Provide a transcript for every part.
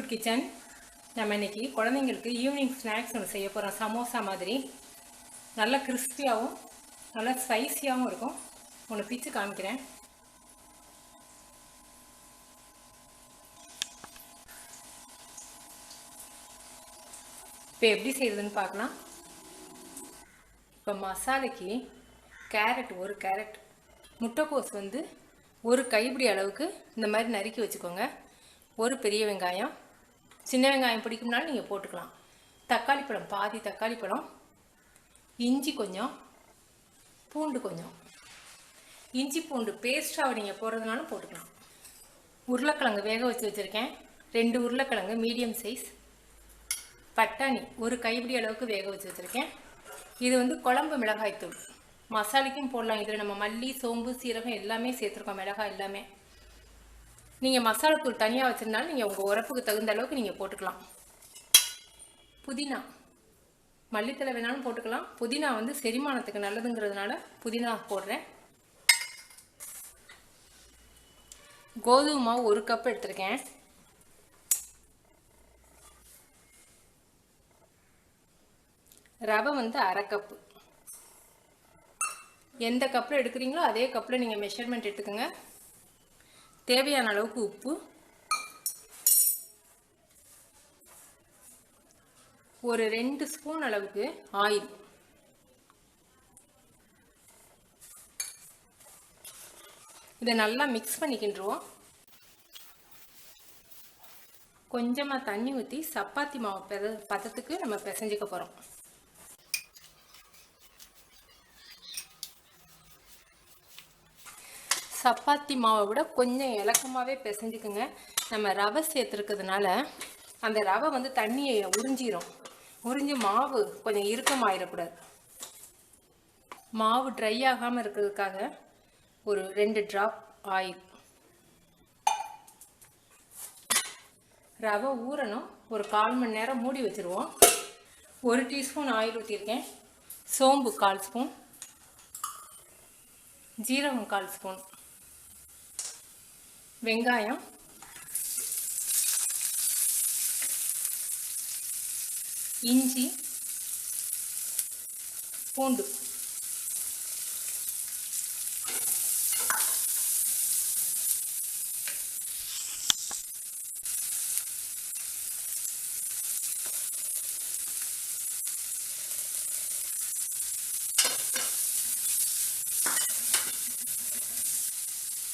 Simple kitchen. நம்ம இன்னைக்கு குழந்தைங்களுக்கு ஈவினிங் ஸ்நாக்ஸ் ஒன்று செய்ய போகிறோம். சமோசா மாதிரி நல்லா கிறிஸ்பியாகவும் நல்லா ஸ்பைசியாகவும் இருக்கும். ஒன்று பிச்சு காமிக்கிறேன். இப்போ எப்படி செய்யறதுன்னு பார்க்கலாம். இப்போ மசாலைக்கு கேரட், ஒரு கேரட், முட்டைக்கோஸ் ஒரு கைப்பிடி அளவுக்கு இந்த மாதிரி நறுக்கி வச்சுக்கோங்க. ஒரு பெரிய வெங்காயம், சின்ன வெங்காயம் பிடிக்கும்னாலும் நீங்கள் போட்டுக்கலாம். தக்காளி பழம், பாதி தக்காளி பழம், இஞ்சி கொஞ்சம், பூண்டு கொஞ்சம். இஞ்சி பூண்டு பேஸ்ட்டாக நீங்கள் போடுறதுனாலும் போட்டுக்கலாம். உருளைக்கிழங்கு வேக வச்சு வச்சுருக்கேன். 2 உருளைக்கிழங்கு மீடியம் சைஸ். பட்டாணி ஒரு கைப்பிடி அளவுக்கு வேக வச்சு வச்சுருக்கேன். இது குழம்பு மிளகாய் தூள், மசாலைக்கும் போடலாம். இதில் நம்ம மல்லி, சோம்பு, சீரகம் எல்லாமே சேர்த்துருக்கோம், மிளகாய் எல்லாமே. நீங்கள் மசாலா தூள் தனியாக வச்சுருந்தாலும் நீங்கள் உங்கள் உரப்புக்கு தகுந்த அளவுக்கு நீங்கள் போட்டுக்கலாம். புதினா, மல்லித்தலை வேணாலும் போட்டுக்கலாம். புதினா செரிமானத்துக்கு நல்லதுங்கிறதுனால புதினா போடுறேன். கோதுமை மாவு 1 கப் எடுத்திருக்கேன். ரவை 1/2 கப்பு. எந்த கப்பில் எடுக்கிறீங்களோ அதே கப்பில் நீங்கள் மெஷர்மெண்ட் எடுத்துக்கோங்க. தேவையான அளவுக்கு உப்பு, ஒரு 2 ஸ்பூன் அளவுக்கு ஆயில். இதை நல்லா மிக்ஸ் பண்ணிக்கின்றுவோம். கொஞ்சமாக தண்ணி ஊற்றி சப்பாத்தி மாவு பதத்துக்கு நம்ம பிசைஞ்சிக்க போகிறோம். சப்பாத்தி மாவை விட கொஞ்சம் இலக்கமாகவே பிசைஞ்சுக்குங்க. நம்ம ரவை சேர்த்துருக்கிறதுனால அந்த ரவை தண்ணியை உறிஞ்சி மாவு கொஞ்சம் இறுக்கமாயிடக்கூடாது. மாவு ட்ரை ஆகாமல் இருக்கிறதுக்காக ஒரு 2 ட்ராப் ஆயில். ரவை ஊறணும். ஒரு 1/4 மணி நேரம் மூடி வச்சுருவோம். 1 டீஸ்பூன் ஆயில் ஊற்றிருக்கேன். சோம்பு 1/4 ஸ்பூன், ஜீரகம் 1/4 ஸ்பூன், வெங்காயம், இஞ்சி, பூண்டு,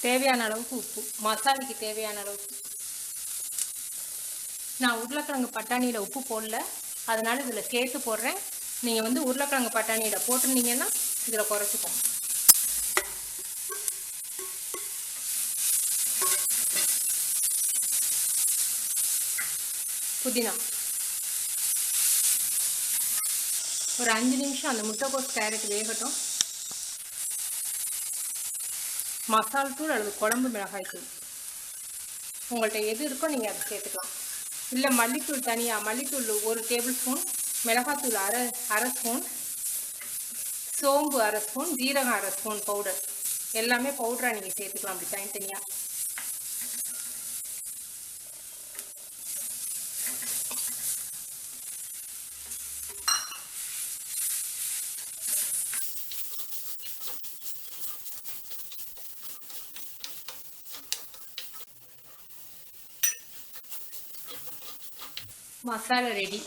தேவையான அளவுக்கு உப்பு, மசாலைக்கு தேவையான அளவுக்கு. நான் உருளைக்கிழங்கு பட்டாணியில் உப்பு போடல, அதனால இதில் சேர்த்து போடுறேன். நீங்கள் உருளைக்கிழங்கு பட்டாணியில் போட்டிருந்தீங்கன்னா இதில் குறைச்சிக்கோங்க. புதினா ஒரு 5 நிமிஷம் அந்த முட்டைக்கோஸ் கேரட் வேகட்டும். மசால் தூள் அல்லது குழம்பு மிளகாய் தூள் உங்கள்கிட்ட எது இருக்கோ நீங்கள் அதை சேர்த்துக்கலாம். இல்லை மல்லித்தூள் தனியாக, மல்லித்தூள் 1 டேபிள் ஸ்பூன், மிளகாத்தூள் அரை ஸ்பூன், சோம்பு 1/2 ஸ்பூன், ஜீரகம் 1/2 ஸ்பூன் பவுடர், எல்லாமே பவுடராக நீங்கள் சேர்த்துக்கலாம் அப்படி தனித்தனியாக. மசாலா ரெடி.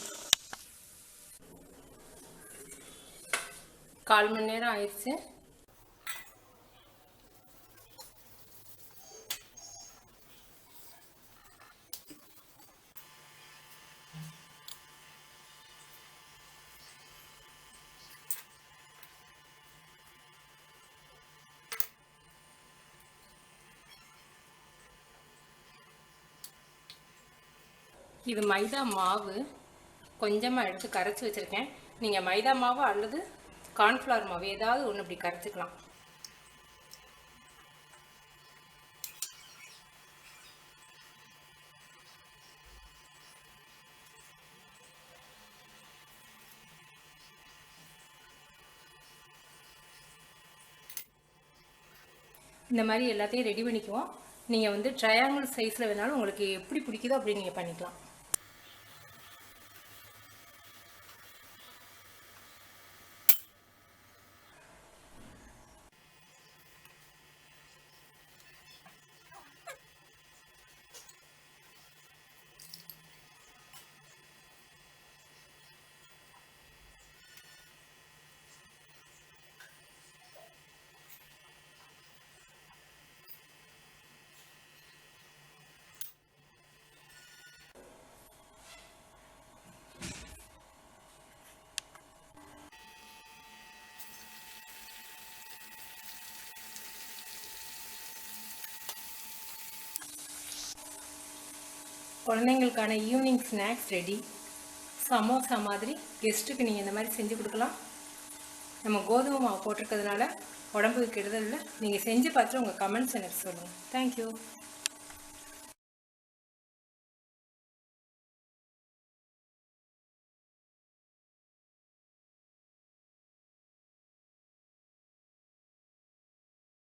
1/4 மணி நேரம் ஆயிடுச்சு. இது மைதா மாவு கொஞ்சமாக எடுத்து கரைச்சி வச்சுருக்கேன். நீங்கள் மைதா மாவு அல்லது கார்ன்ஃப்ளவர் மாவு ஏதாவது ஒன்று இப்படி கரைச்சிக்கலாம். இந்த மாதிரி எல்லாத்தையும் ரெடி பண்ணிக்குவோம். நீங்கள் ட்ரையாங்கிள் சைஸில் வேணாலும் உங்களுக்கு எப்படி பிடிக்குதோ அப்படி நீங்கள் பண்ணிக்கலாம். குழந்தைங்களுக்கான ஈவினிங் ஸ்நாக்ஸ் ரெடி. சமோசா மாதிரி கெஸ்ட்டுக்கு நீங்கள் இந்த மாதிரி செஞ்சு கொடுக்கலாம். நம்ம கோதுமை மாவு போட்டிருக்கிறதுனால உடம்புக்கு கெடுதல் இல்லை. நீங்கள் செஞ்சு பார்த்துட்டு உங்கள் கமெண்ட்ஸ் எனக்கு சொல்லுங்கள். தேங்க்யூ.